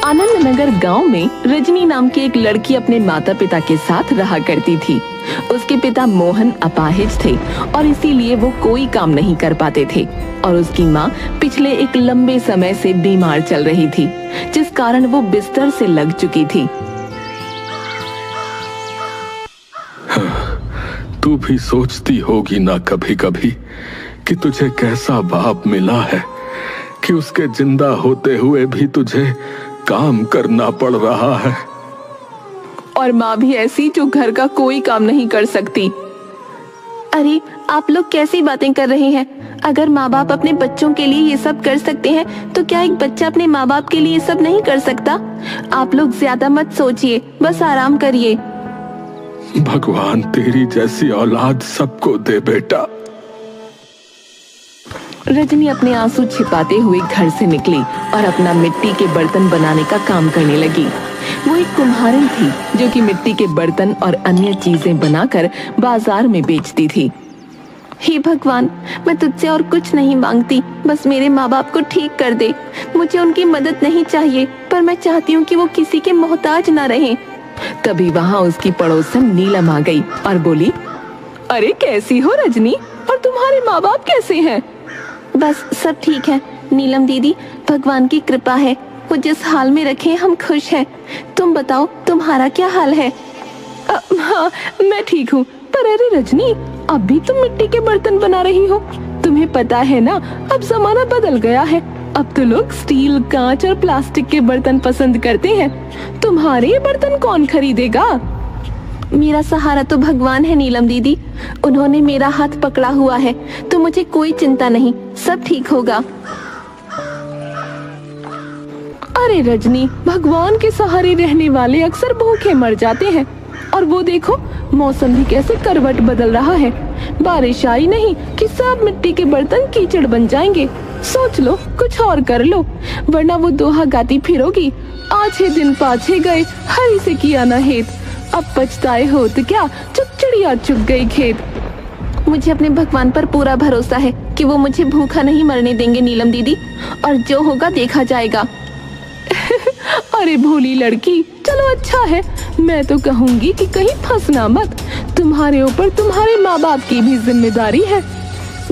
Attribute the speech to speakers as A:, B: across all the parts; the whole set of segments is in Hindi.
A: आनंद नगर गाँव में रजनी नाम की एक लड़की अपने माता पिता के साथ रहा करती थी। उसके पिता मोहन अपाहिज थे और इसीलिए वो कोई काम नहीं कर पाते थे और उसकी माँ पिछले एक लंबे समय से बीमार चल रही थी, जिस कारण वो बिस्तर से लग चुकी थी।
B: तू भी सोचती होगी ना कभी कभी कि तुझे कैसा बाप मिला है कि उसके जिंदा होते हुए भी तुझे काम करना पड़ रहा है।
A: और माँ भी ऐसी जो घर का कोई काम नहीं कर सकती।
C: अरे आप लोग कैसी बातें कर रहे हैं? अगर माँ बाप अपने बच्चों के लिए ये सब कर सकते हैं तो क्या एक बच्चा अपने माँ बाप के लिए ये सब नहीं कर सकता? आप लोग ज्यादा मत सोचिए, बस आराम करिए।
B: भगवान तेरी जैसी औलाद सबको दे बेटा।
A: रजनी अपने आंसू छिपाते हुए घर से निकली और अपना मिट्टी के बर्तन बनाने का काम करने लगी। वो एक कुम्हारिन थी जो कि मिट्टी के बर्तन और अन्य चीजें बनाकर बाजार में बेचती थी।
C: हे भगवान, मैं तुझसे और कुछ नहीं मांगती, बस मेरे माँ बाप को ठीक कर दे। मुझे उनकी मदद नहीं चाहिए, पर मैं चाहती हूँ कि वो किसी के मोहताज ना रहें।
A: तभी वहाँ उसकी पड़ोसन नीलम आ गई और बोली, अरे कैसी हो रजनी, और तुम्हारे माँ बाप कैसे हैं?
C: बस सब ठीक है नीलम दीदी, भगवान की कृपा है। वो जिस हाल में रखे हम खुश हैं। तुम बताओ, तुम्हारा क्या हाल है?
A: हाँ, मैं ठीक हूँ। पर अरे रजनी, अब भी तुम मिट्टी के बर्तन बना रही हो? तुम्हें पता है ना, अब जमाना बदल गया है। अब तो लोग स्टील, कांच और प्लास्टिक के बर्तन पसंद करते हैं। तुम्हारे ये बर्तन कौन खरीदेगा?
C: मेरा सहारा तो भगवान है नीलम दीदी, उन्होंने मेरा हाथ पकड़ा हुआ है, तो मुझे कोई चिंता नहीं, सब ठीक होगा।
A: अरे रजनी, भगवान के सहारे रहने वाले अक्सर भूखे मर जाते हैं। और वो देखो, मौसम भी कैसे करवट बदल रहा है। बारिश आई नहीं कि सब मिट्टी के बर्तन कीचड़ बन जाएंगे। सोच लो, कुछ और कर लो, वरना वो दोहा गाती फिरोगी, आछे दिन पाछे गए, हरी से किया न हेत, अब पछताए होत क्या, जब चिड़िया चुग गई खेत।
C: मुझे अपने भगवान पर पूरा भरोसा है कि वो मुझे भूखा नहीं मरने देंगे नीलम दीदी, और जो होगा देखा जाएगा।
A: अरे भोली लड़की, चलो अच्छा है, मैं तो कहूँगी कि कहीं फंसना मत। तुम्हारे ऊपर तुम्हारे माँ बाप की भी जिम्मेदारी है।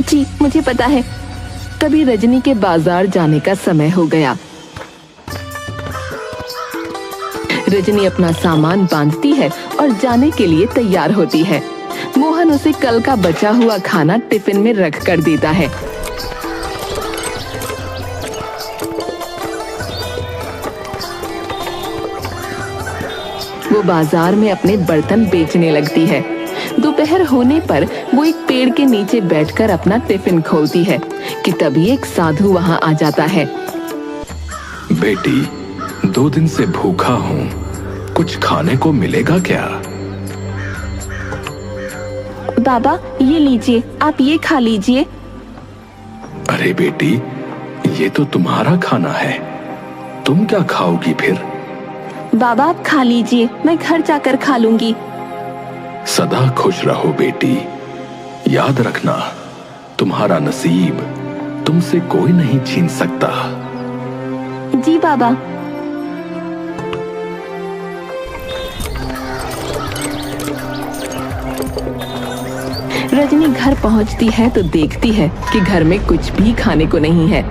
C: जी मुझे पता है।
A: तभी रजनी के बाजार जाने का समय हो गया। रजनी अपना सामान बांधती है और जाने के लिए तैयार होती है। मोहन उसे कल का बचा हुआ खाना टिफिन में रख कर देता है। वो बाजार में अपने बर्तन बेचने लगती है। दोपहर होने पर वो एक पेड़ के नीचे बैठकर अपना टिफिन खोलती है कि तभी एक साधु वहाँ आ जाता है।
B: बेटी, 2 दिन से भूखा हूँ, कुछ खाने को मिलेगा क्या?
C: बाबा ये लीजिए, आप ये खा लीजिए।
B: अरे बेटी, ये तो तुम्हारा खाना है, तुम क्या खाओगी फिर?
C: बाबा आप खा लीजिए, मैं घर जाकर खा लूंगी।
B: सदा खुश रहो बेटी, याद रखना, तुम्हारा नसीब तुमसे कोई नहीं छीन सकता।
C: जी बाबा।
A: रजनी घर पहुंचती है तो देखती है कि घर में कुछ भी खाने को नहीं है।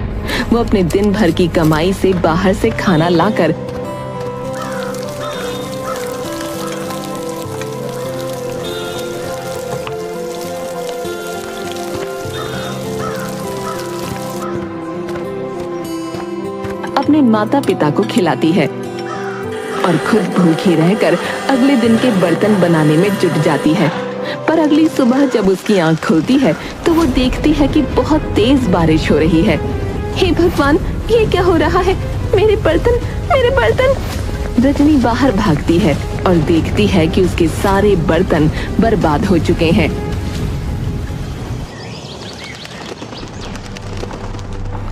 A: वो अपने दिन भर की कमाई से बाहर से खाना लाकर अपने माता पिता को खिलाती है और खुद भूखी रहकर अगले दिन के बर्तन बनाने में जुट जाती है। पर अगली सुबह जब उसकी आंख खुलती है तो वो देखती है कि बहुत तेज बारिश हो रही है।
C: हे भगवान, ये क्या हो रहा है? मेरे बर्तन, मेरे बर्तन।
A: रजनी बाहर भागती है और देखती है कि उसके सारे बर्तन बर्बाद हो चुके हैं।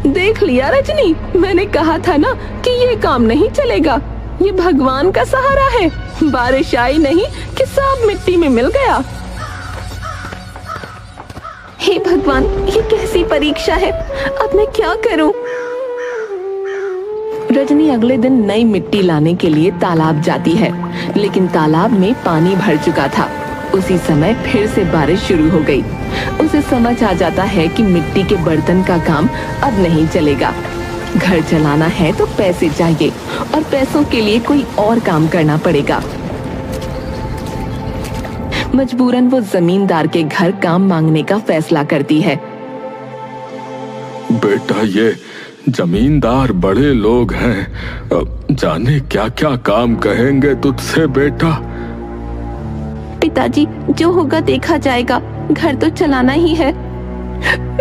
A: देख लिया रजनी, मैंने कहा था ना कि ये काम नहीं चलेगा। ये भगवान का सहारा है, बारिश आई नहीं कि सब मिट्टी में मिल गया।
C: हे भगवान, ये कैसी परीक्षा है, अब मैं क्या करूं?
A: रजनी अगले दिन नई मिट्टी लाने के लिए तालाब जाती है, लेकिन तालाब में पानी भर चुका था। उसी समय फिर से बारिश शुरू हो गई। उसे समझ आ जाता है कि मिट्टी के बर्तन का काम अब नहीं चलेगा। घर चलाना है तो पैसे चाहिए और पैसों के लिए कोई और काम करना पड़ेगा। मजबूरन वो जमींदार के घर काम मांगने का फैसला करती है।
B: बेटा, ये जमींदार बड़े लोग हैं, जाने क्या क्या काम कहेंगे तुझसे बेटा।
C: पिताजी, जो होगा देखा जाएगा, घर तो चलाना ही है।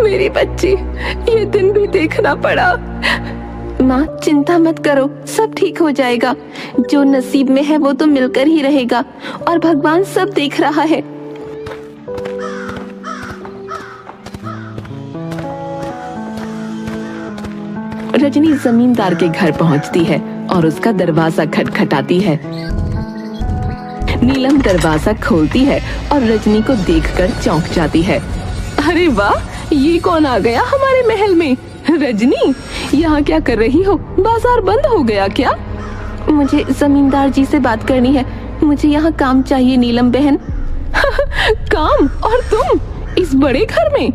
A: मेरी बच्ची, ये दिन भी देखना पड़ा।
C: माँ, चिंता मत करो, सब ठीक हो जाएगा। जो नसीब में है वो तो मिलकर ही रहेगा और भगवान सब देख रहा है।
A: रजनी जमींदार के घर पहुंचती है और उसका दरवाजा खटखटाती है। नीलम दरवाजा खोलती है और रजनी को देखकर चौंक जाती है। अरे वाह, ये कौन आ गया हमारे महल में? रजनी, यहाँ क्या कर रही हो? बाजार बंद हो गया क्या?
C: मुझे जमींदार जी से बात करनी है। मुझे यहाँ काम चाहिए नीलम बहन।
A: काम? और तुम इस बड़े घर में?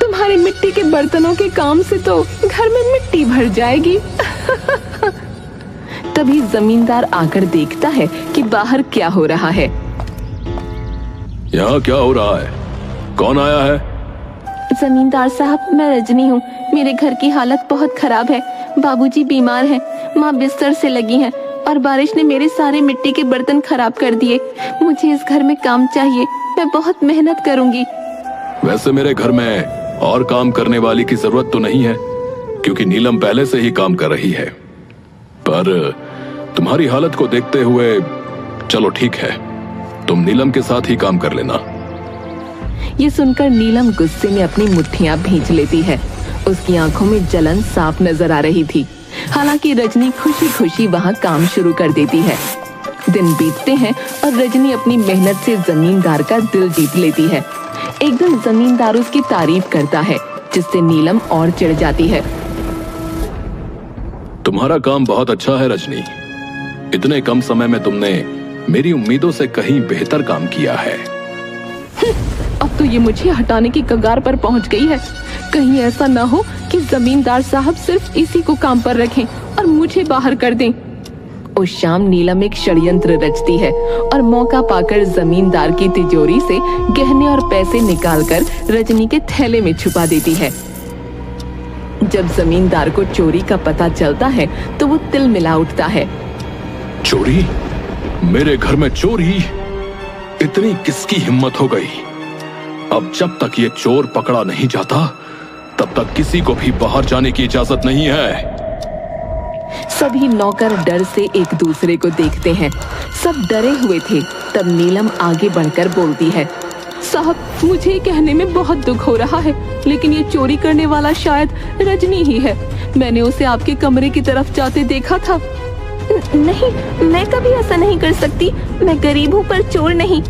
A: तुम्हारे मिट्टी के बर्तनों के काम से तो घर में मिट्टी भर जाएगी। तभी जमींदार आकर देखता है कि बाहर क्या हो रहा है।
B: यहाँ क्या हो रहा है? कौन आया है?
C: जमींदार साहब, मैं रजनी हूँ। मेरे घर की हालत बहुत खराब है। बाबूजी बीमार हैं, माँ बिस्तर से लगी हैं और बारिश ने मेरे सारे मिट्टी के बर्तन खराब कर दिए। मुझे इस घर में काम चाहिए, मैं बहुत मेहनत करूँगी।
B: वैसे मेरे घर में और काम करने वाली की जरूरत तो नहीं है, क्योंकि नीलम पहले से ही काम कर रही है। पर तुम्हारी हालत को देखते हुए चलो ठीक है, तुम नीलम के साथ ही काम कर लेना।
A: ये सुनकर नीलम गुस्से में अपनी मुट्ठियां भींच लेती है। उसकी आंखों में जलन साफ नजर आ रही थी। हालांकि रजनी खुशी खुशी वहां काम शुरू कर देती है। दिन बीतते हैं और रजनी अपनी मेहनत से जमींदार का दिल जीत लेती है। एक दिन जमींदार उसकी तारीफ करता है, जिससे नीलम और चिढ़ जाती है।
B: तुम्हारा काम बहुत अच्छा है रजनी। इतने कम समय में तुमने मेरी उम्मीदों से कहीं बेहतर काम किया है।
A: अब तो ये मुझे हटाने की कगार पर पहुंच गई है। कहीं ऐसा ना हो कि जमींदार साहब सिर्फ इसी को काम पर रखें और मुझे बाहर कर दें। उस शाम नीलम एक षड्यंत्र रचती है और मौका पाकर जमींदार की तिजोरी से गहने और पैसे निकालकर रजनी के थैले में छुपा देती है। जब जमींदार को चोरी का पता चलता है तो वो तिलमिला उठता है।
B: चोरी? मेरे घर में चोरी? इतनी किसकी हिम्मत हो गई? अब जब तक ये चोर पकड़ा नहीं जाता तब तक किसी को भी बाहर जाने की इजाजत नहीं है।
A: सभी नौकर डर से एक दूसरे को देखते हैं। सब डरे हुए थे। तब नीलम आगे बढ़कर बोलती है, साहब, मुझे कहने में बहुत दुख हो रहा है, लेकिन ये चोरी करने वाला शायद रजनी ही है। मैंने उसे आपके कमरे की तरफ जाते देखा था।
C: नहीं, मैं कभी ऐसा नहीं कर सकती। मैं गरीब हूँ पर चोर नहीं।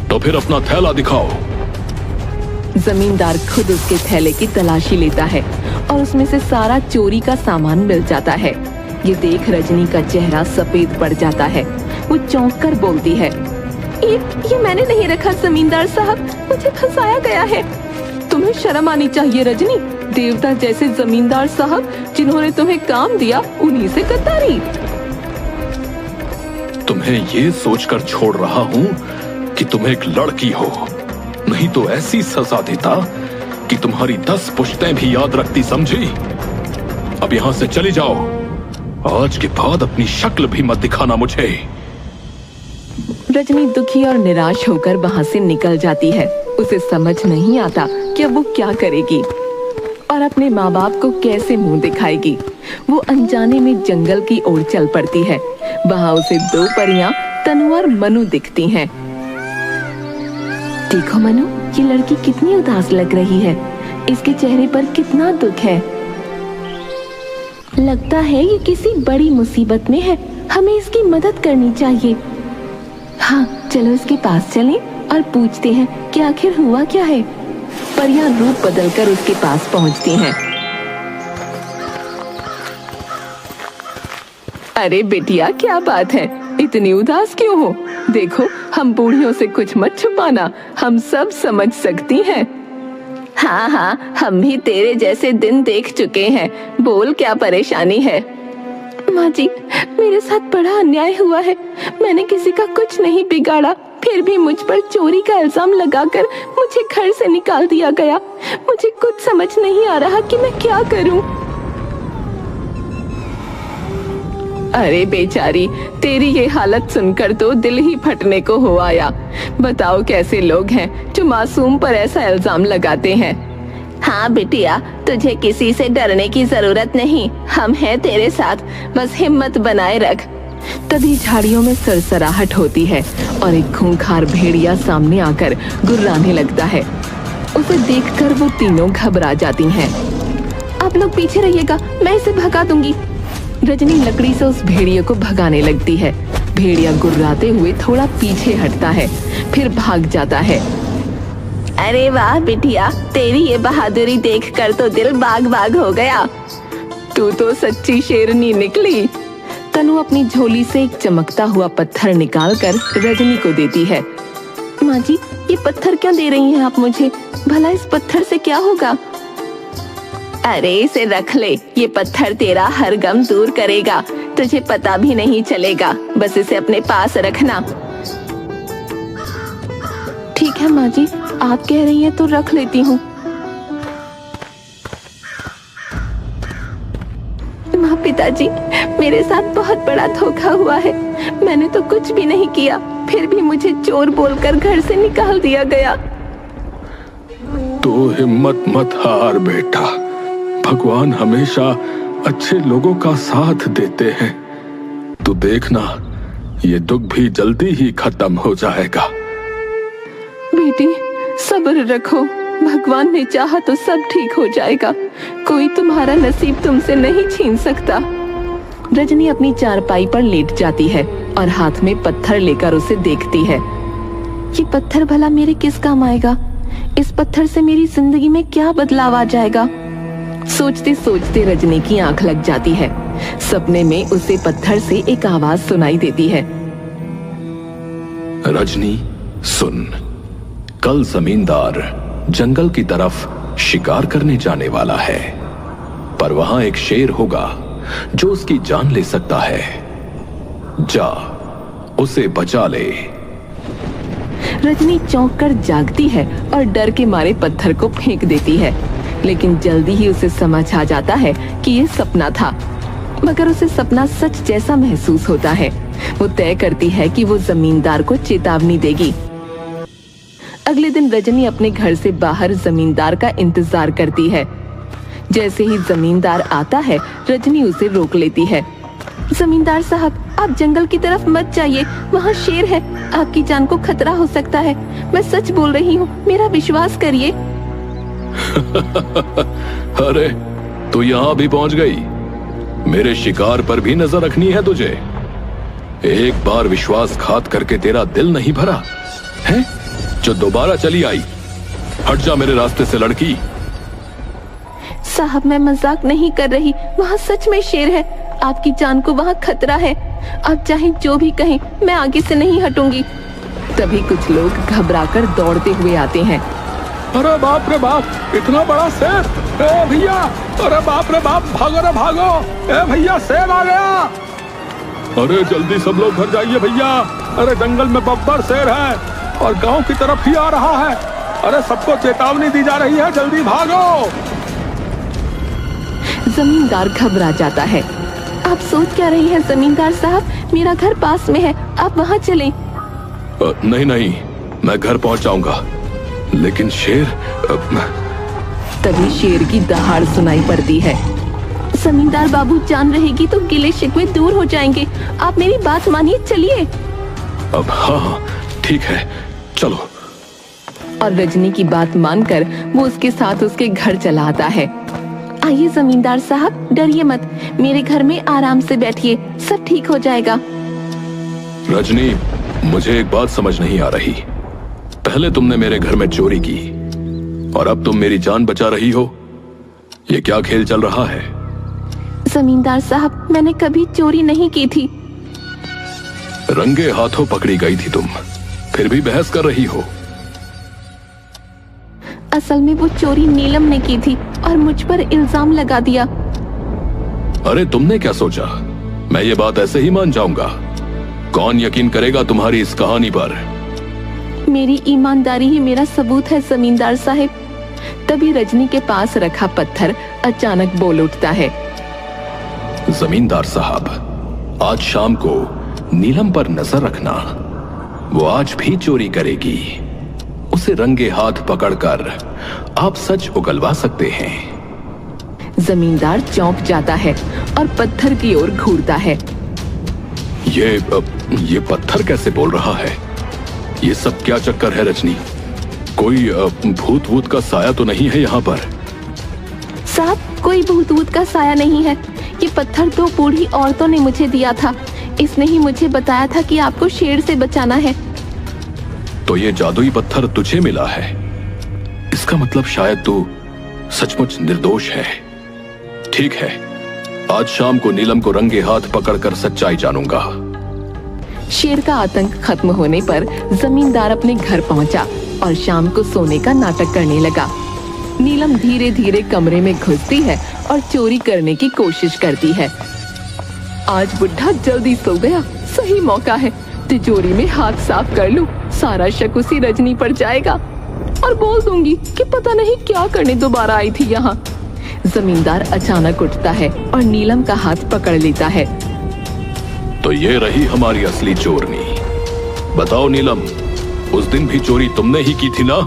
B: तो फिर अपना थैला दिखाओ।
A: जमींदार खुद उसके थैले की तलाशी लेता है और उसमें से सारा चोरी का सामान मिल जाता है। ये देख रजनी का चेहरा सफेद पड़ जाता है। वो चौंक कर बोलती है,
C: ये मैंने नहीं रखा जमींदार साहब, मुझे फंसाया गया है।
A: तुम्हें शर्म आनी चाहिए रजनी। देवता जैसे जमींदार साहब जिन्होंने तुम्हें काम दिया, उन्हीं से गद्दारी।
B: तुम्हें ये सोचकर छोड़ रहा हूँ कि तुम एक लड़की हो, नहीं तो ऐसी सजा देता कि तुम्हारी 10 पुश्तें भी याद रखती, समझी? अब यहाँ से चली जाओ। आज के बाद अपनी शक्ल भी मत दिखाना मुझे।
A: रजनी दुखी और निराश होकर वहाँ से निकल जाती है। उसे समझ नहीं आता कि अब वो क्या करेगी और अपने माँ बाप को कैसे मुंह दिखाएगी। वो अनजाने में जंगल की ओर चल पड़ती है। वहाँ उसे 2 परियां तनु और मनु दिखती हैं। देखो मनु, ये लड़की कितनी उदास लग रही है। इसके चेहरे पर कितना दुख है।
C: लगता है ये किसी बड़ी मुसीबत में है। हमें इसकी मदद करनी चाहिए।
A: हाँ, चलो इसके पास चलें और पूछते हैं कि आखिर हुआ क्या है। परियां रूप बदलकर उसके पास पहुंचती हैं। अरे बिटिया, क्या बात है, इतनी उदास क्यों हो? देखो, हम बूढ़ियों से कुछ मत छुपाना, हम सब समझ सकती हैं।
C: हाँ हाँ, हम भी तेरे जैसे दिन देख चुके हैं। बोल, क्या परेशानी है?
A: माँ जी, मेरे साथ बड़ा अन्याय हुआ है। मैंने किसी का कुछ नहीं बिगाड़ा, फिर भी मुझ पर चोरी का इल्जाम लगाकर मुझे घर से निकाल दिया गया। मुझे कुछ समझ नहीं आ रहा कि मैं क्या करूं। अरे बेचारी, तेरी ये हालत सुनकर तो दिल ही फटने को हो आया। बताओ, कैसे लोग हैं जो मासूम पर ऐसा इल्जाम लगाते हैं।
C: हाँ बिटिया, तुझे किसी से डरने की जरूरत नहीं, हम हैं तेरे साथ, बस हिम्मत बनाए रख।
A: तभी झाड़ियों में सरसराहट होती है और एक खूंखार भेड़िया सामने आकर गुर्राने लगता है। उसे देखकर वो तीनों घबरा जाती हैं।
C: आप लोग पीछे रहिएगा, मैं इसे भगा दूंगी।
A: रजनी लकड़ी से उस भेड़िए को भगाने लगती है। भेड़िया गुर्राते हुए थोड़ा पीछे हटता है, फिर भाग जाता है।
C: अरे वाह बिटिया, तेरी ये बहादुरी देखकर तो दिल बाग बाग हो गया।
A: तू तो सच्ची शेरनी निकली। तनु अपनी झोली से एक चमकता हुआ पत्थर निकालकर रजनी को देती है।
C: माँ जी, ये पत्थर क्यों दे रही हैं आप मुझे? भला इस पत्थर से क्या होगा? अरे इसे रख ले, ये पत्थर तेरा हर गम दूर करेगा, तुझे पता भी नहीं चलेगा। बस इसे अपने पास रखना।
A: ठीक है माँ जी, आप कह रही हैं तो रख लेती हूँ।
C: माँ, पिताजी, मेरे साथ बहुत बड़ा धोखा हुआ है। मैंने तो कुछ भी नहीं किया, फिर भी मुझे चोर बोलकर घर से निकाल दिया गया।
B: तो हिम्मत मत हार बेटा, भगवान हमेशा अच्छे लोगों का साथ देते हैं। तू देखना, ये दुख भी जल्दी ही खत्म हो जाएगा।
A: बेटी, सब्र रखो, भगवान ने चाहा तो सब ठीक हो जाएगा। कोई तुम्हारा नसीब तुमसे नहीं छीन सकता। रजनी अपनी चारपाई पर लेट जाती है और हाथ में पत्थर लेकर उसे देखती है।
C: ये पत्थर भला मेरे किस काम आएगा? इस पत्थर से मेरी जिंदगी में क्या बदलाव आ जाएगा?
A: सोचते सोचते रजनी की आंख लग जाती है। सपने में उसे पत्थर से एक आवाज सुनाई देती है।
B: रजनी सुन, कल जमींदार जंगल की तरफ शिकार करने जाने वाला है, पर वहां एक शेर होगा जो उसकी जान ले सकता है। जा, उसे बचा ले।
A: रजनी चौंक कर जागती है और डर के मारे पत्थर को फेंक देती है, लेकिन जल्दी ही उसे समझ आ जाता है कि ये सपना था। मगर उसे सपना सच जैसा महसूस होता है। वो तय करती है कि वो जमींदार को चेतावनी देगी। अगले दिन रजनी अपने घर से बाहर जमींदार का इंतजार करती है। जैसे ही जमींदार आता है, रजनी उसे रोक लेती है।
C: जमींदार साहब, आप जंगल की तरफ मत जाइए, वहाँ शेर है, आपकी जान को खतरा हो सकता है। मैं सच बोल रही हूँ, मेरा विश्वास करिए।
B: अरे, तू यहाँ भी पहुँच गई? मेरे शिकार पर भी नजर रखनी है तुझे। एक बार विश्वासघात करके तेरा दिल नहीं भरा है, जो दोबारा चली आई? हट जा मेरे रास्ते से लड़की।
C: साहब, मैं मजाक नहीं कर रही, वहाँ सच में शेर है, आपकी जान को वहाँ खतरा है। आप चाहे जो भी कहें, मैं आगे से नहीं हटूंगी।
A: तभी कुछ लोग घबराकर दौड़ते हुए आते हैं।
B: अरे बाप रे बाप, इतना बड़ा शेर! ए भैया, अरे बाप रे बाप, भागो रे भागो! ए भैया, शेर आ गया! अरे जल्दी सब लोग घर जाइए भैया, अरे जंगल में बब्बर शेर है और गांव की तरफ ही आ रहा है। अरे सबको चेतावनी दी जा रही है, जल्दी भागो!
A: जमींदार घबरा जाता है।
C: आप सोच क्या रही हैं जमींदार साहब? मेरा घर पास में है, आप वहाँ चलें।
B: नहीं नहीं, मैं घर पहुँच जाऊंगा, लेकिन शेर।
A: तभी शेर की दहाड़ सुनाई पड़ती है।
C: जमींदार बाबू, जान रहेगी तो गिले शिकवे दूर हो जाएंगे, आप मेरी बात मानिए, चलिए।
B: अब हाँ, ठीक है, चलो।
A: और रजनी की बात मानकर वो उसके साथ उसके घर चला आता है।
C: आइए जमींदार साहब, डरिए मत, मेरे घर में आराम से बैठिए, सब ठीक हो जाएगा।
B: रजनी, मुझे एक बात समझ नहीं आ रही। पहले तुमने मेरे घर में चोरी की और अब तुम मेरी जान बचा रही हो। ये क्या खेल चल रहा है?
C: जमींदार साहब, मैंने कभी चोरी नहीं की थी।
B: रंगे हाथों पकड़ी गई थी तुम, फिर भी बहस कर रही हो।
C: असल में वो चोरी नीलम ने की थी और मुझ पर इल्जाम लगा दिया।
B: अरे तुमने क्या सोचा मैं ये बात ऐसे ही मान जाऊंगा? कौन यकीन करेगा तुम्हारी इस कहानी पर?
C: मेरी ईमानदारी ही मेरा सबूत है जमींदार साहब।
A: तभी रजनी के पास रखा पत्थर अचानक बोल उठता है।
B: जमींदार साहब, आज शाम को नीलम पर नजर रखना। वो आज भी चोरी करेगी। उसे रंगे हाथ पकड़कर आप सच उगलवा सकते हैं।
A: जमींदार चौंक जाता है और पत्थर की ओर घूरता है।
B: ये पत्थर कैसे बोल रहा है? ये सब क्या चक्कर है रजनी? कोई भूत वूत का साया तो नहीं है यहाँ पर?
C: साहब, कोई भूत वूत का साया नहीं है। ये पत्थर 2 बूढ़ी औरतों ने मुझे दिया था। इसने ही मुझे बताया था कि आपको शेर से बचाना है।
B: तो ये जादुई पत्थर तुझे मिला है? इसका मतलब शायद तू सचमुच निर्दोष है। ठीक है, आज शाम को नीलम को रंगे हाथ पकड़कर सच्चाई जानूंगा।
A: शेर का आतंक खत्म होने पर जमींदार अपने घर पहुंचा और शाम को सोने का नाटक करने लगा। नीलम धीरे धीरे कमरे में घुसती है और चोरी करने की कोशिश करती है। आज बुढ़ा जल्दी सो गया, सही मौका है। तिजोरी में हाथ साफ कर लूं, सारा शक उसी रजनी पर जाएगा और बोल दूंगी कि पता नहीं क्या करने दोबारा आई थी यहाँ। जमींदार अचानक उठता है और नीलम का हाथ पकड़ लेता है।
B: तो ये रही हमारी असली चोरनी। बताओ नीलम, उस दिन भी चोरी तुमने ही की थी ना?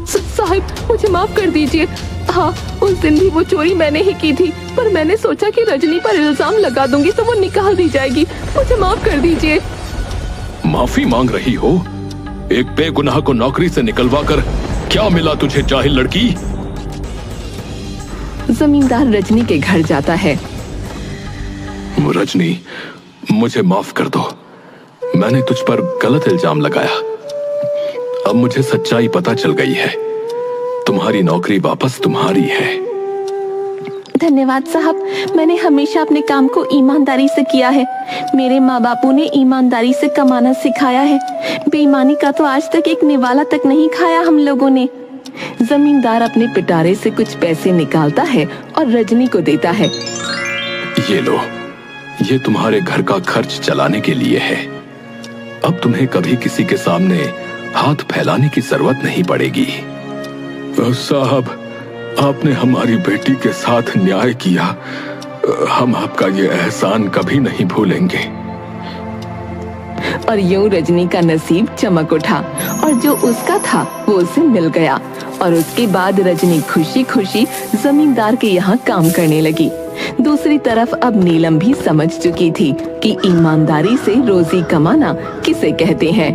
A: साहब, मुझे माफ कर दीजिए। हाँ, उस दिन भी वो चोरी मैंने ही की थी, पर मैंने सोचा कि रजनी पर इल्जाम लगा दूंगी तो वो निकाल दी जाएगी। मुझे माफ कर दीजिए।
B: माफी मांग रही हो? एक बेगुनाह को नौकरी से निकलवा कर क्या मिला तुझे, जाहिल लड़की?
A: जमींदार रजनी के घर जाता है।
B: रजनी, मुझे माफ कर दो। मैंने तुझ पर गलत इल्जाम लगाया। अब मुझे सच्चाई पता चल गई है। तुम्हारी नौकरी वापस तुम्हारी है।
C: धन्यवाद साहब, मैंने हमेशा अपने काम को ईमानदारी से किया है। मेरे माँ बापू ने ईमानदारी से कमाना सिखाया है। बेईमानी का तो आज तक एक निवाला तक नहीं खाया हम लोगों ने।
A: जमींदार अपने पिटारे से कुछ पैसे निकालता है और रजनी को देता है।
B: ये लो, ये तुम्हारे घर का खर्च चलाने के लिए है। अब तुम्हें कभी किसी के सामने हाथ फैलाने की जरूरत नहीं पड़ेगी। साहब, आपने हमारी बेटी के साथ न्याय किया। हम आपका ये एहसान कभी नहीं भूलेंगे।
A: और यूं रजनी का नसीब चमक उठा और जो उसका था वो उसे मिल गया। और उसके बाद रजनी खुशी खुशी जमींदार के यहाँ काम करने लगी। दूसरी तरफ अब नीलम भी समझ चुकी थी कि ईमानदारी से रोजी कमाना किसे कहते हैं।